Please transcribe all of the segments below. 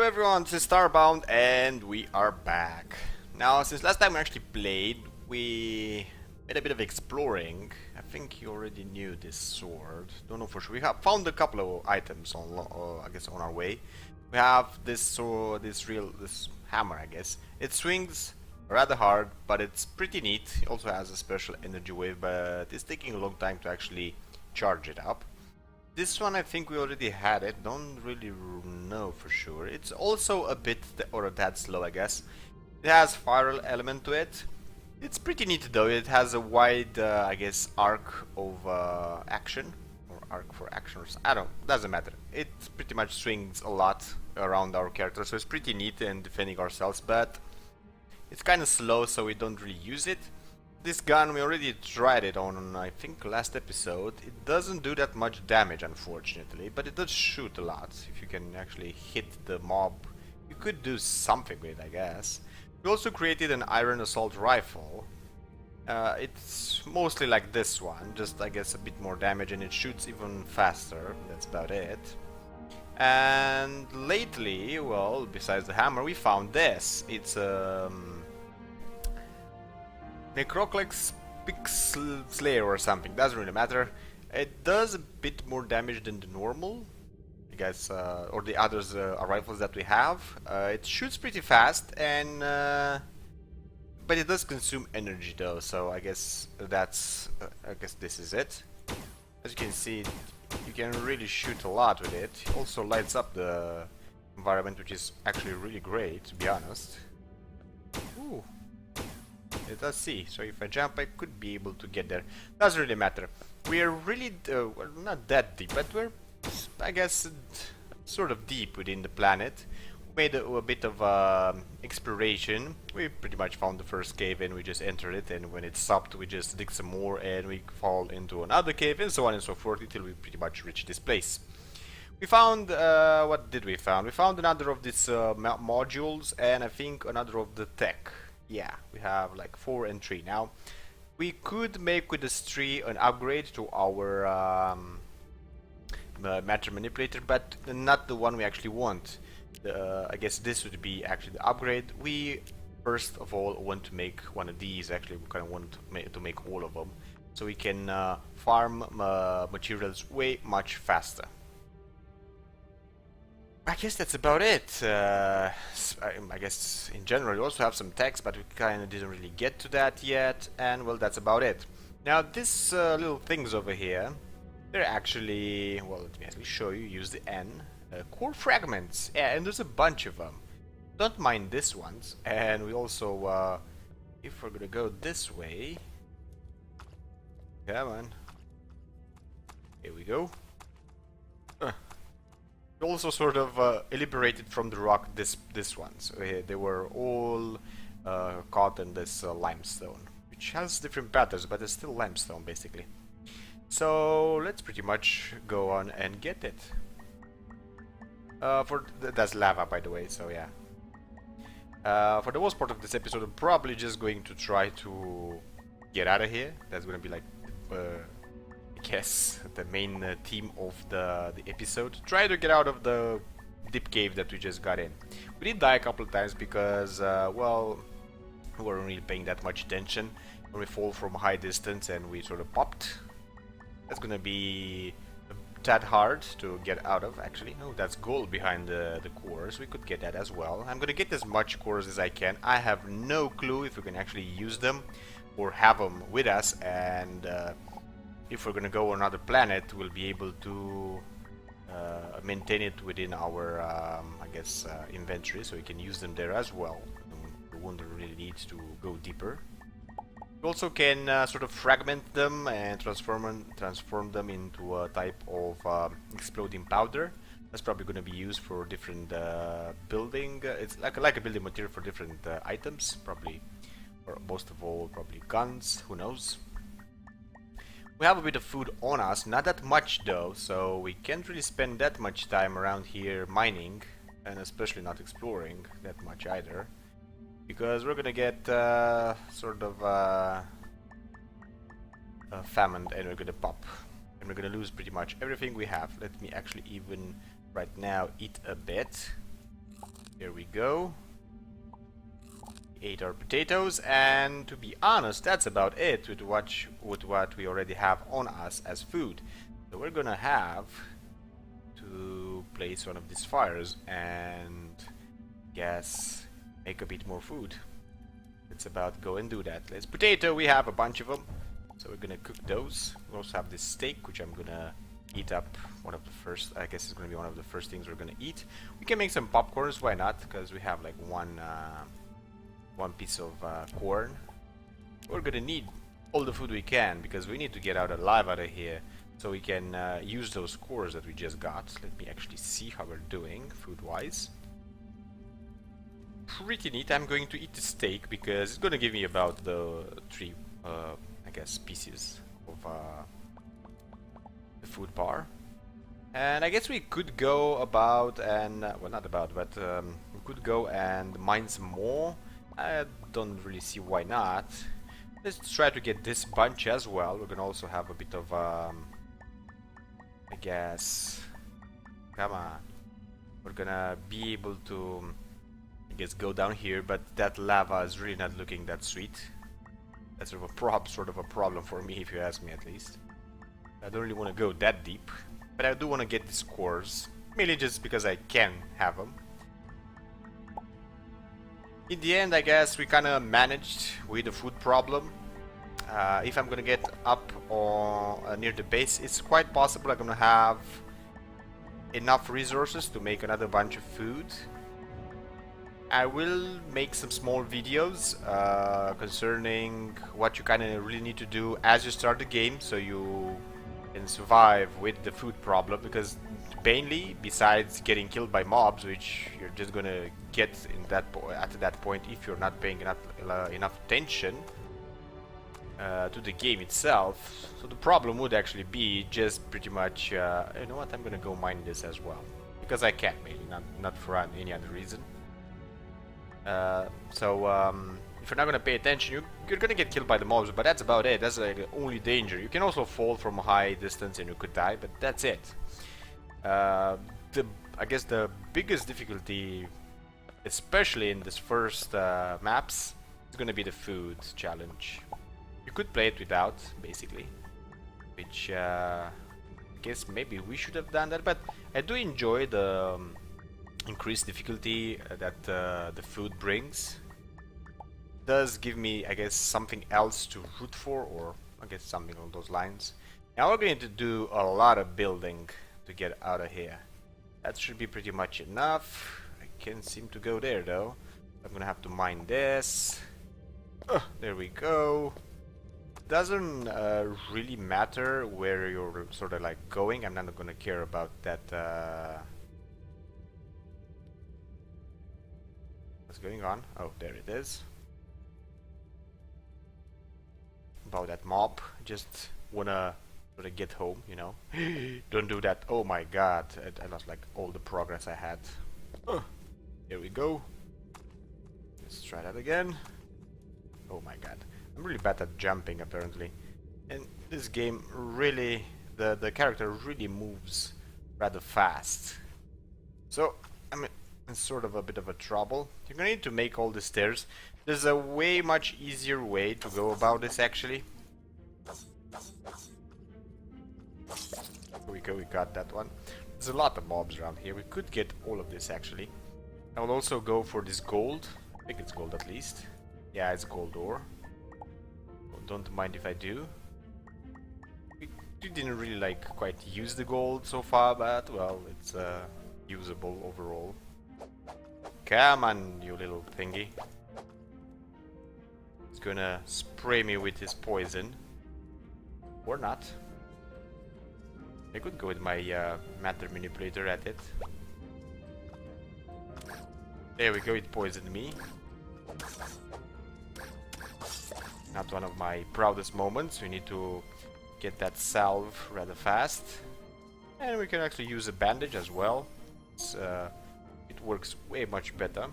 everyone, this is Starbound and we are back. Now, since last time we actually played, we did a bit of exploring. I think you already knew this sword. Don't know for sure. We have found a couple of items on, I guess, on our way. We have this sword, this hammer, I guess. It swings rather hard, but it's pretty neat. It also has a special energy wave, but it's taking a long time to actually charge it up. This one I think we already had it, don't really know for sure. It's also a bit or a tad slow, I guess. It has viral element to it. It's pretty neat though. It has a wide, I guess, arc of action. Or arc for action or I don't, doesn't matter. It pretty much swings a lot around our character, so it's pretty neat in defending ourselves, but it's kind of slow, so we don't really use it. This gun, we already tried it on, I think, last episode. It doesn't do that much damage, unfortunately, but it does shoot a lot. If you can actually hit the mob, you could do something with it, I guess. We also created an iron assault rifle. It's mostly like this one, just, I guess, a bit more damage, and it shoots even faster. That's about it. And lately, well, besides the hammer, we found this. It's Necroclex Slayer or something, doesn't really matter. It does a bit more damage than the normal, I guess, or the others rifles that we have. It shoots pretty fast, and but it does consume energy though, so I guess that's, I guess this is it. As you can see, you can really shoot a lot with it. It also lights up the environment, which is actually really great, to be honest. Ooh. It does see, so if I jump I could be able to get there. Doesn't really matter. We're really, well, not that deep, but we're, I guess, sort of deep within the planet. We made a bit of exploration. We pretty much found the first cave and we just entered it, and when it stopped we just dig some more and we fall into another cave, and so on and so forth until we pretty much reach this place. We found, what did we found? We found another of these modules, and I think another of the tech. Yeah, we have like 4 and 3 now. We could make with this tree an upgrade to our matter manipulator, but not the one we actually want. I guess this would be actually the upgrade. We first of all want to make one of these. Actually, we kind of want to make all of them, so we can farm materials way much faster. I guess that's about it. I guess in general we also have some text, but we kind of didn't really get to that yet, and well, that's about it. Now these little things over here, they're actually, well, let me actually show you. Use the N. Core fragments. Yeah, and there's a bunch of them. Don't mind these ones. And we also, if we're gonna go this way, come on. Here we go. Also sort of liberated from the rock this one, so they were all caught in this limestone, which has different patterns, but it's still limestone basically. So let's pretty much go on and get it. That's lava, by the way, so yeah. For the most part of this episode I'm probably just going to try to get out of here. That's gonna be like guess the main theme of the episode. Try to get out of the deep cave that we just got in. We did die a couple of times because well, we weren't really paying that much attention when we fall from a high distance and we sort of popped. That's gonna be a tad hard to get out of, actually. Oh, that's gold behind the cores. We could get that as well. I'm gonna get as much cores as I can. I have no clue if we can actually use them or have them with us, and if we're gonna go on another planet, we'll be able to maintain it within our, I guess, inventory, so we can use them there as well. We won't really need to go deeper. We also can sort of fragment them and transform them into a type of exploding powder. That's probably going to be used for different building. It's like a building material for different items, probably, or most of all, probably guns. Who knows? We have a bit of food on us, not that much though, so we can't really spend that much time around here mining, and especially not exploring that much either, because we're gonna get sort of famine, and we're gonna pop, and we're gonna lose pretty much everything we have. Let me actually even right now eat a bit. Here we go. Ate our potatoes, and to be honest, that's about it with what we already have on us as food. So we're gonna have to place one of these fires and guess make a bit more food. It's about go and do that. Let's potato. We have a bunch of them, so we're gonna cook those. We also have this steak, which I'm gonna eat up. One of the first, I guess, it's gonna be one of the first things we're gonna eat. We can make some popcorns. Why not? Because we have like one piece of corn. We're gonna need all the food we can because we need to get alive out of here so we can use those cores that we just got. Let me actually see how we're doing food-wise. Pretty neat. I'm going to eat the steak because it's gonna give me about the 3, I guess, pieces of the food bar. And I guess we could go about and well, not about, but we could go and mine some more. I don't really see why not. Let's try to get this bunch as well. We're gonna also have a bit of I guess, come on, we're gonna be able to, I guess, go down here, but that lava is really not looking that sweet. That's sort of a problem for me, if you ask me, at least. I don't really want to go that deep, but I do want to get these cores, mainly just because I can have them. In the end, I guess we kind of managed with the food problem. If I'm gonna get up or near the base, it's quite possible I'm gonna have enough resources to make another bunch of food. I will make some small videos concerning what you kind of really need to do as you start the game so you can survive with the food problem, because mainly, besides getting killed by mobs, which you're just gonna get in that at that point if you're not paying enough attention to the game itself. So the problem would actually be just pretty much, you know what, I'm gonna go mine this as well because I can, mainly, not for any other reason. If you're not gonna pay attention, you're gonna get killed by the mobs, but that's about it. That's like the only danger. You can also fall from a high distance and you could die, but that's it. I guess the biggest difficulty, especially in this first maps, is gonna be the food challenge. You could play it without, basically, which I guess maybe we should have done that, but I do enjoy the increased difficulty that the food brings. It does give me, I guess, something else to root for, or I guess something along those lines. Now we're going to do a lot of building to get out of here. That should be pretty much enough. I can't seem to go there though. I'm gonna have to mine this. There we go. Doesn't really matter where you're sort of like going. I'm not gonna care about that. What's going on? Oh, there it is. About that mob. Just wanna sort of get home, you know. Don't do that. Oh my god, I lost like all the progress I had. Here we go. Let's try that again. Oh my god, I'm really bad at jumping apparently. And this game really, the character really moves rather fast. So I'm in sort of a bit of a trouble. You're gonna need to make all the stairs. There's a way much easier way to go about this actually. Here we go, we got that one. There's a lot of mobs around here. We could get all of this actually. I will also go for this gold. I think it's gold at least. Yeah, it's gold ore. Don't mind if I do. We didn't really like quite use the gold so far, but well, it's usable overall. Come on, you little thingy. He's gonna spray me with his poison. Or not. I could go with my matter manipulator at it. There we go, it poisoned me. Not one of my proudest moments. We need to get that salve rather fast. And we can actually use a bandage as well. It works way much better.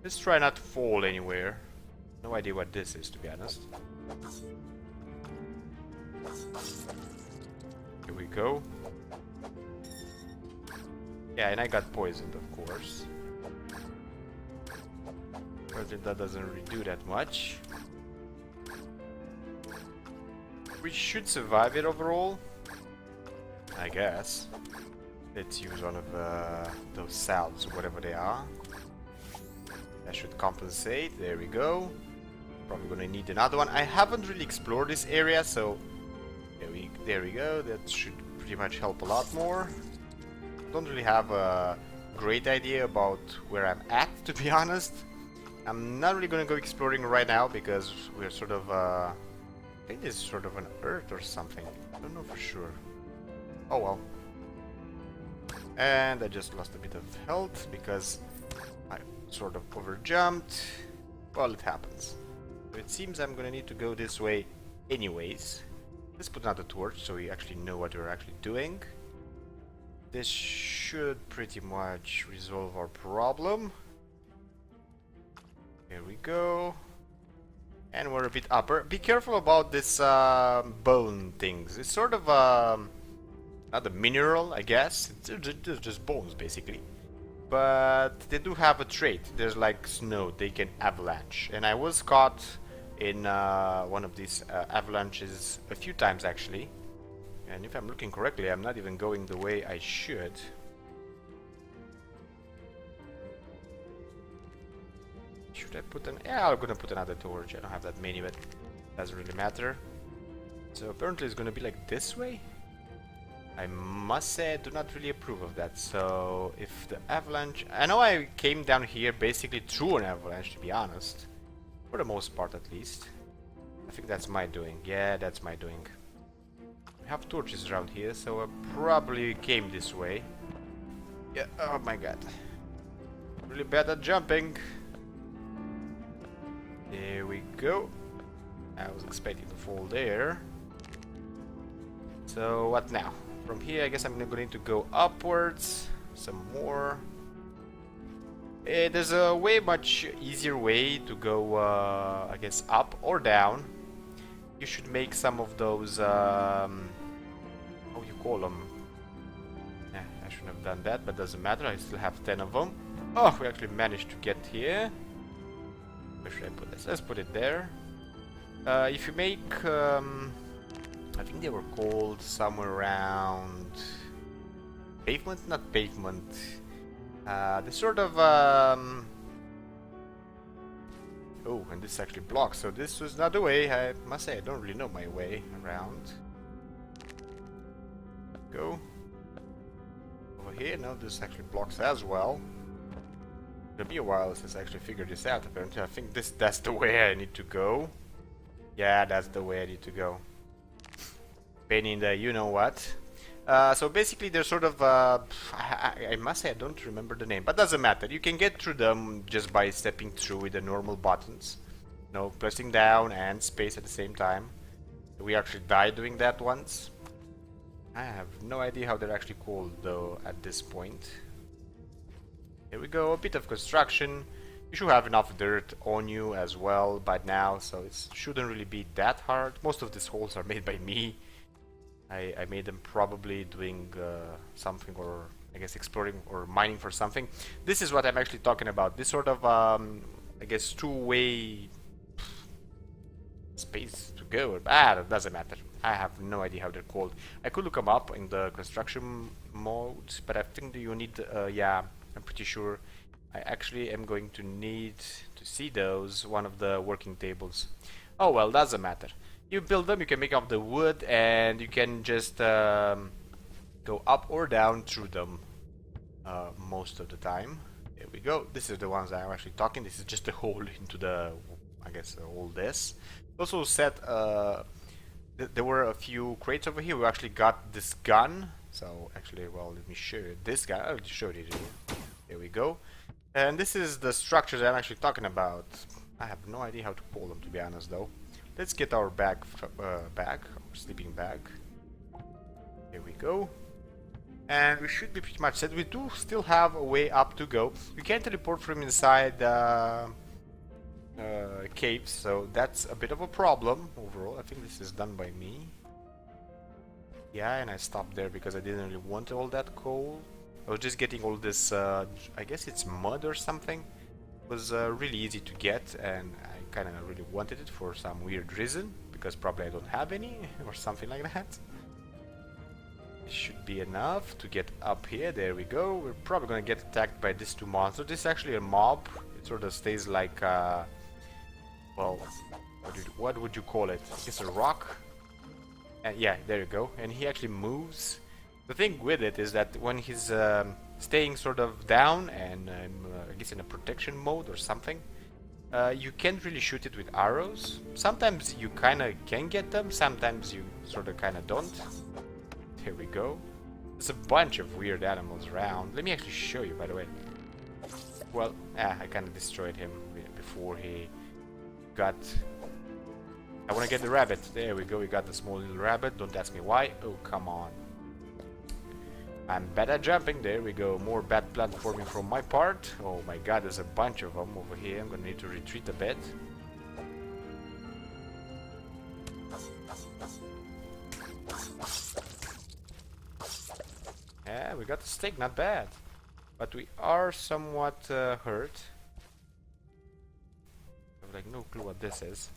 Let's try not to fall anywhere. No idea what this is, to be honest. Here we go. Yeah, and I got poisoned, of course. But that doesn't really do that much. We should survive it overall, I guess. Let's use one of those salves, whatever they are. That should compensate. There we go. Probably gonna need another one. I haven't really explored this area, so there we go. That should pretty much help a lot more. Don't really have a great idea about where I'm at, to be honest. I'm not really gonna go exploring right now because we're sort of I think this is sort of an Earth or something. I don't know for sure. Oh well. And I just lost a bit of health because I sort of overjumped. Well, it happens. So it seems I'm gonna need to go this way anyways. Let's put another torch so we actually know what we're actually doing. This should pretty much resolve our problem. Here we go. And we're a bit upper. Be careful about this bone things. It's sort of not a mineral, I guess. It's just bones, basically. But they do have a trait. There's like snow. They can avalanche. And I was caught in one of these avalanches a few times, actually. And if I'm looking correctly, I'm not even going the way I should. Should I put an... Yeah, I'm gonna put another torch. I don't have that many, but it doesn't really matter. So apparently it's gonna be like this way. I must say I do not really approve of that. So if the avalanche... I know I came down here basically through an avalanche, to be honest. For the most part, at least. I think that's my doing. Yeah, that's my doing. We have torches around here, so I probably came this way. Yeah, oh my god. Really bad at jumping. There we go. I was expecting to fall there. So what now? From here I guess I'm going to go upwards. Some more. There's a way much easier way to go I guess up or down. You should make some of those how you call them. I shouldn't have done that, but doesn't matter. I still have 10 of them. Oh, we actually managed to get here. Where should I put this? Let's put it there. If you make, I think they were called somewhere around pavement, not pavement. The sort of oh, and this actually blocks. So this was not the way. I must say I don't really know my way around. Go over here. No, this actually blocks as well. It'll be a while since I actually figured this out. Apparently, I think that's the way I need to go. Yeah, that's the way I need to go. Pain in the you know what. So basically, they're sort of. I must say I don't remember the name, but doesn't matter. You can get through them just by stepping through with the normal buttons. No, pressing down and space at the same time. We actually died doing that once. I have no idea how they're actually called though at this point. Here we go, a bit of construction. You should have enough dirt on you as well by now, so it shouldn't really be that hard. Most of these holes are made by me. I made them probably doing something, or I guess exploring or mining for something. This is what I'm actually talking about. This sort of, I guess, two-way space to go. That doesn't matter. I have no idea how they're called. I could look them up in the construction mode, but I think that you need, yeah, I'm pretty sure I actually am going to need to see those, one of the working tables. Oh well, doesn't matter. You build them, you can make up the wood, and you can just go up or down through them most of the time. There we go. This is the ones I'm actually talking. This is just a hole into the, I guess, all this. Also set, there were a few crates over here. We actually got this gun. So actually, well, let me show you this guy. I already showed it here. There we go. And this is the structures I'm actually talking about. I have no idea how to pull them, to be honest, though. Let's get our bag back, our sleeping bag. Here we go. And we should be pretty much set. We do still have a way up to go. We can teleport from inside caves, so that's a bit of a problem overall. I think this is done by me. Yeah, and I stopped there because I didn't really want all that coal. I was just getting all this, I guess it's mud or something. was really easy to get, and I kind of really wanted it for some weird reason, because probably I don't have any or something like that. It should be enough to get up here. There we go. We're probably gonna get attacked by these two monsters. This is actually a mob. It sort of stays like, well, what would you call it? It's a rock. And yeah, there you go. And he actually moves. The thing with it is that when he's staying sort of down and I guess in a protection mode or something, you can't really shoot it with arrows. Sometimes you kind of can get them, sometimes you sort of kind of don't. Here we go. There's a bunch of weird animals around. Let me actually show you, by the way. Well, I kind of destroyed him before he got... I want to get the rabbit. There we go, we got the small little rabbit. Don't ask me why. Oh, come on. I'm bad at jumping. There we go. More bad platforming from my part. Oh my god, there's a bunch of them over here. I'm gonna need to retreat a bit. Yeah, we got the stick, not bad. But we are somewhat hurt. I have like no clue what this is.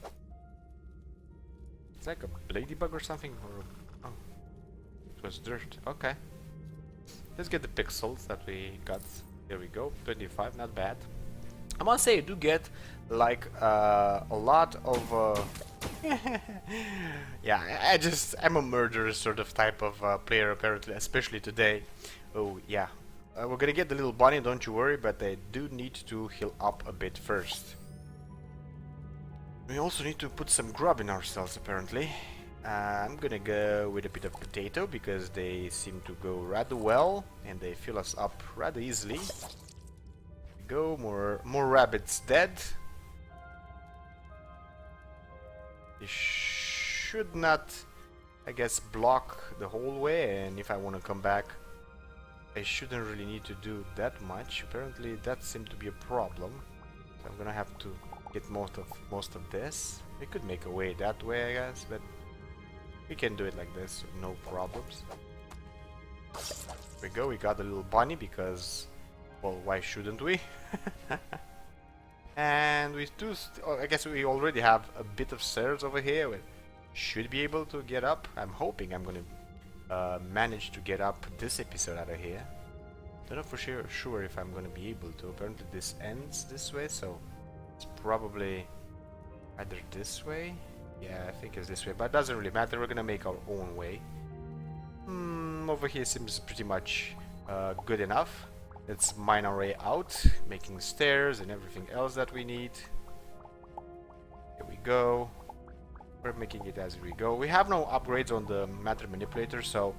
It's like a ladybug or something, or oh, it was dirt. Okay, let's get the pixels that we got. There we go, 25, not bad. I must say, I do get like a lot of. Yeah, I'm a murderous sort of type of player apparently, especially today. Oh yeah, we're gonna get the little bunny, don't you worry. But I do need to heal up a bit first. We also need to put some grub in ourselves, apparently. I'm gonna go with a bit of potato because they seem to go rather well and they fill us up rather easily. Go, more rabbits dead. They should not, I guess, block the whole way, and if I want to come back, I shouldn't really need to do that much. Apparently, that seemed to be a problem. So I'm gonna have to get most of this. We could make a way that way, I guess, but we can do it like this, no problems. There we go, we got a little bunny because, well, why shouldn't we? And we do, I guess we already have a bit of stairs over here. We should be able to get up. I'm hoping I'm gonna manage to get up this episode out of here. Don't know for sure if I'm gonna be able to. Apparently this ends this way, so it's probably either this way. Yeah, I think it's this way, but it doesn't really matter. We're gonna make our own way. Over here seems pretty much good enough. Let's mine our way out, making stairs and everything else that we need. Here we go. We're making it as we go. We have no upgrades on the matter manipulator, so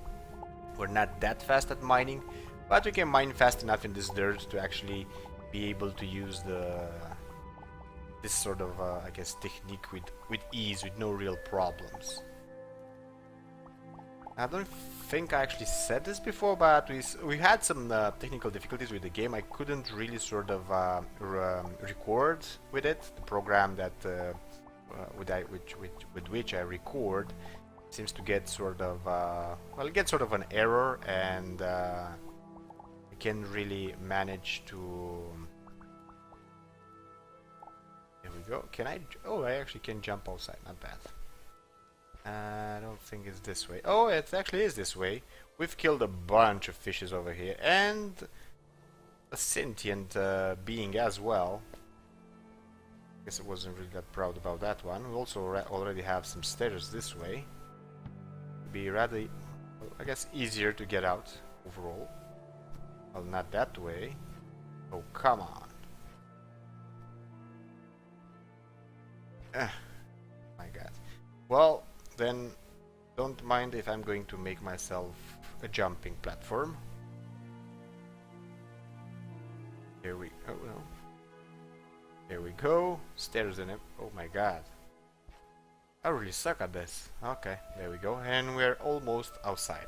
we're not that fast at mining, but we can mine fast enough in this dirt to actually be able to use this sort of I guess technique with ease, with no real problems. I don't think I actually said this before, but we had some technical difficulties with the game. I couldn't really sort of record with it. The program that with which I record seems to get sort of well, it gets sort of an error, and I can't really manage to. There we go. Can I? Oh, I actually can jump outside. Not bad. I don't think it's this way. Oh, it actually is this way. We've killed a bunch of fishes over here and a sentient being as well. Guess I wasn't really that proud about that one. We also already have some stairs this way. Be rather, I guess, easier to get out overall. Well, not that way. Oh, come on. My god. Well, then don't mind if I'm going to make myself a jumping platform. Here we go. Oh, no. Here we go. Stairs in it. Oh my god. I really suck at this. Okay, there we go. And we're almost outside.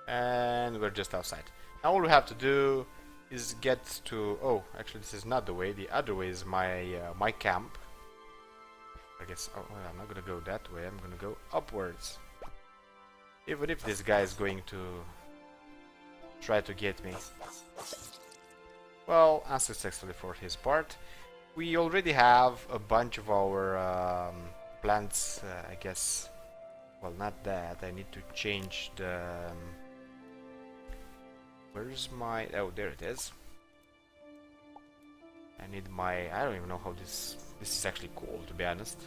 And we're just outside. Now all we have to do is get to... Oh, actually this is not the way. The other way is my camp. I guess, oh, I'm not gonna go that way, I'm gonna go upwards. Even if this guy is going to try to get me. Well, unsuccessfully for his part. We already have a bunch of our plants, I guess. Well, not that. I need to change the... where's my... oh, there it is. I need my... I don't even know how this is actually called, to be honest.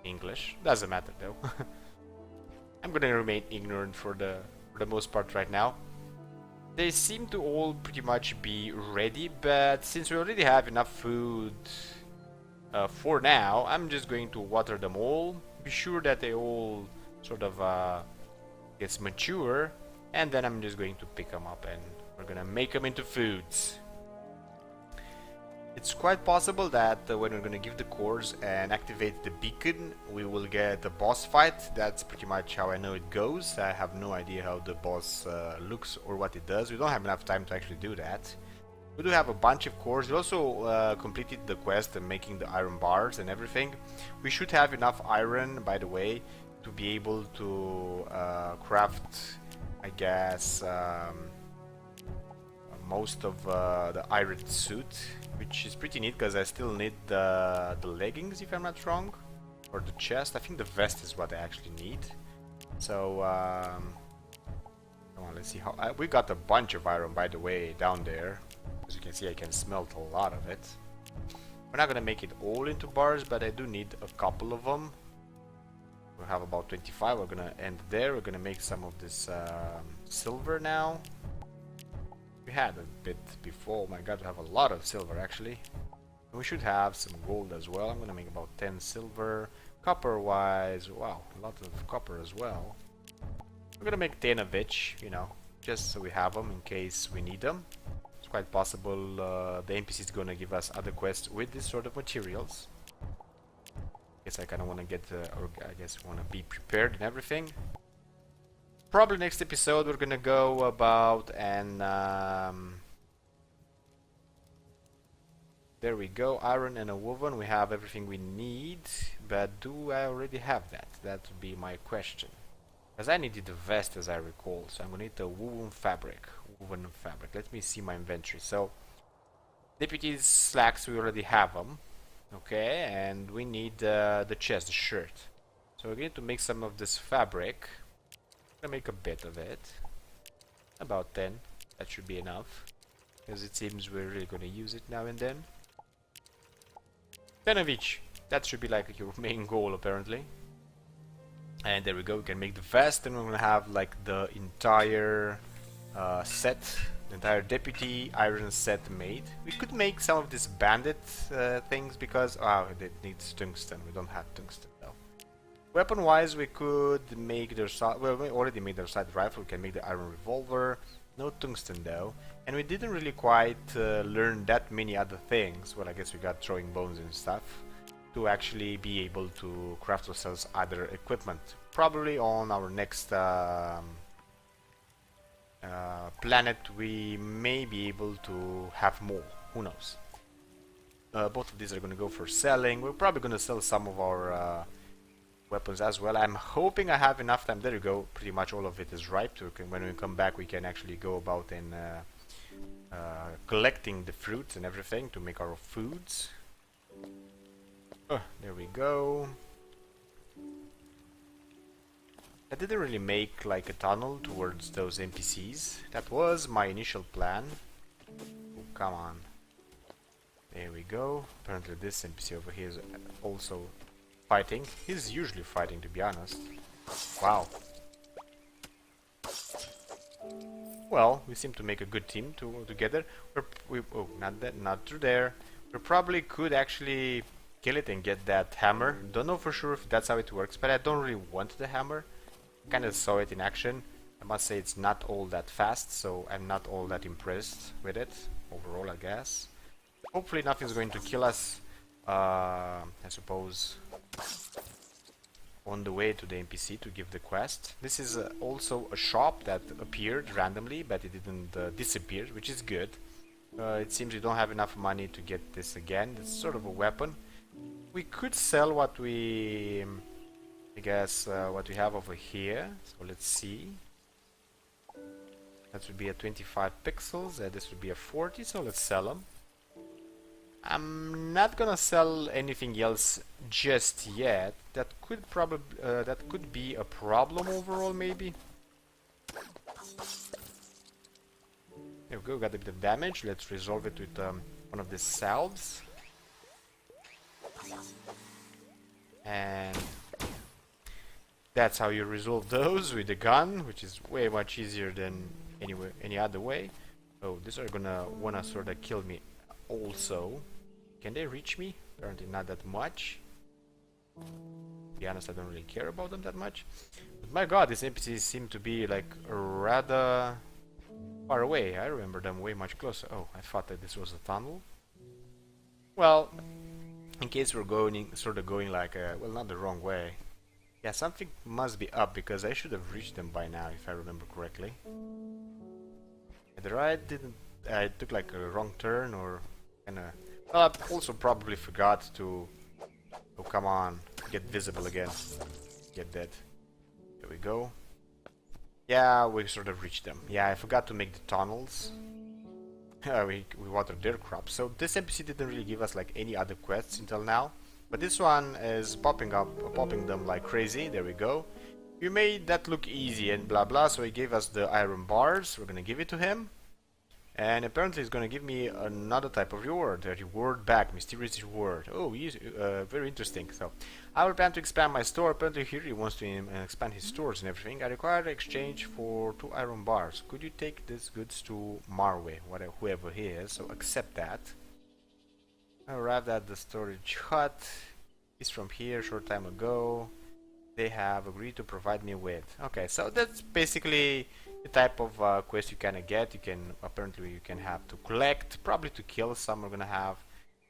English. Doesn't matter, though. I'm gonna remain ignorant for the most part right now. They seem to all pretty much be ready, but since we already have enough food for now, I'm just going to water them all. Be sure that they all sort of gets mature, and then I'm just going to pick them up and we're gonna make them into foods. It's quite possible that when we're gonna give the cores and activate the beacon, we will get a boss fight. That's pretty much how I know it goes. I have no idea how the boss looks or what it does. We don't have enough time to actually do that. We do have a bunch of cores. We also completed the quest and making the iron bars and everything. We should have enough iron, by the way, to be able to craft, I guess, most of the iron suit, which is pretty neat because I still need the leggings, if I'm not wrong, or the chest. I think the vest is what I actually need. So come on, let's see how we got a bunch of iron, by the way, down there. As you can see, I can smelt a lot of it. We're not gonna make it all into bars, but I do need a couple of them. We have about 25. We're gonna end there. We're gonna make some of this silver now. We had a bit before. Oh my god, we have a lot of silver actually. And we should have some gold as well. I'm gonna make about 10 silver. Copper wise, wow, a lot of copper as well. We're gonna make 10 of each, you know, just so we have them in case we need them. It's quite possible the NPC is gonna give us other quests with this sort of materials. Guess I kind of want to get, or I guess want to be prepared and everything. Probably next episode we're gonna go about and there we go, iron and a woven. We have everything we need, but do I already have that? That would be my question. Because I needed the vest, as I recall, so I'm gonna need the woven fabric. Let me see my inventory. So deputies slacks, we already have them. Okay, and we need the chest, the shirt. So we're going to make some of this fabric. I'm gonna make a bit of it, about 10. That should be enough, because it seems we're really gonna use it now and then. 10 of each. That should be like your main goal, apparently. And there we go. We can make the vest, and we're gonna have like the entire set, the entire deputy iron set made. We could make some of these bandit things because it needs tungsten. We don't have tungsten though. Weapon wise, we could make the well, we already made the assault rifle. We can make the iron revolver. No tungsten though, and we didn't really quite learn that many other things. Well, I guess we got throwing bones and stuff to actually be able to craft ourselves other equipment. Probably on our next planet we may be able to have more, who knows. Both of these are going to go for selling. We're probably going to sell some of our weapons as well. I'm hoping I have enough time. There you go, pretty much all of it is ripe, so when we come back we can actually go about and collecting the fruits and everything to make our foods. There we go. I didn't really make like a tunnel towards those NPCs. That was my initial plan. Oh, come on. There we go. Apparently this NPC over here is also fighting. He's usually fighting, to be honest. Wow. Well, we seem to make a good team together. Oh, not through there. We probably could actually kill it and get that hammer. Don't know for sure if that's how it works, but I don't really want the hammer. Kind of saw it in action. I must say it's not all that fast, so I'm not all that impressed with it overall, I guess. Hopefully nothing's going to kill us, I suppose, on the way to the NPC to give the quest. This is also a shop that appeared randomly, but it didn't disappear, which is good. It seems we don't have enough money to get this again. It's sort of a weapon. We could sell what we... I guess what we have over here. So let's see. That would be a 25 pixels, and this would be a 40, so let's sell them. I'm not gonna sell anything else just yet. That could be a problem overall, maybe. There we go, got a bit of damage. Let's resolve it with one of these salves. And that's how you resolve those, with a gun, which is way much easier than any other way. Oh, these are gonna wanna sort of kill me also. Can they reach me? Apparently not that much. To be honest, I don't really care about them that much. But my god, these NPCs seem to be like rather far away. I remember them way much closer. Oh, I thought that this was a tunnel. Well, in case we're sort of going like well, not the wrong way. Yeah, something must be up, because I should have reached them by now if I remember correctly. Either I took like a wrong turn, or kinda. Well, I also probably forgot to. Oh, come on, get visible again. Get dead. There we go. Yeah, we sort of reached them. Yeah, I forgot to make the tunnels. we watered their crops. So this NPC didn't really give us like any other quests until now. But this one is popping them like crazy. There we go. You made that look easy and blah blah. So he gave us the iron bars. We're gonna give it to him. And apparently he's gonna give me another type of reward. A reward back. Mysterious reward. Oh, very interesting. So I will plan to expand my store. Apparently here he wants to expand his stores and everything. I require exchange for 2 iron bars. Could you take these goods to Marway, whoever he is? So accept that. I arrived at the storage hut. He's from here short time ago. They have agreed to provide me with. Okay, so that's basically the type of quest you kind of get. Apparently you can have to collect, probably to kill. Some are gonna have,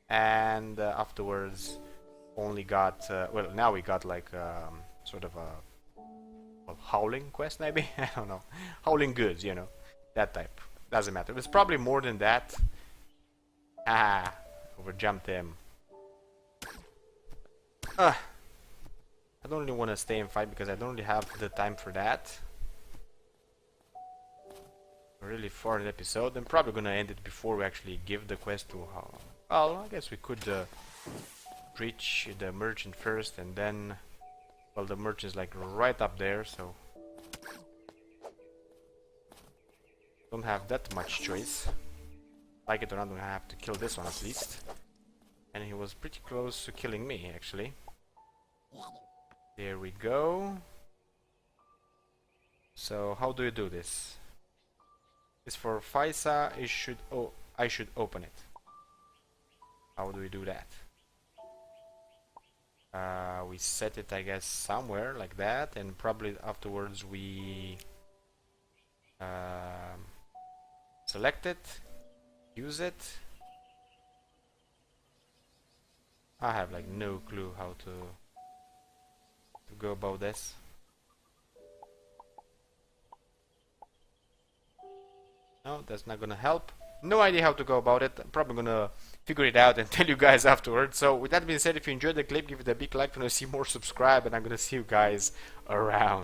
and afterwards only got well, now we got like sort of a howling quest maybe. I don't know, howling goods, you know, that type. Doesn't matter. It's probably more than that. Ah, overjumped him. I don't really want to stay and fight because I don't really have the time for that. Really far in the episode. I'm probably gonna end it before we actually give the quest to well, I guess we could reach the merchant first, and then, well, the merchant's like right up there, so don't have that much choice. Like it or not, I'm gonna have to kill this one at least. And he was pretty close to killing me, actually. There we go. So how do you do this? It's for Faisa. I should open it. How do we do that? We set it, I guess, somewhere like that, and probably afterwards we select it, use it. I have like no clue how to go about this. No, that's not gonna help. No idea how to go about it. I'm probably gonna figure it out and tell you guys afterwards. So with that being said, if you enjoyed the clip, give it a big like. If you want to see more, subscribe, and I'm gonna see you guys around.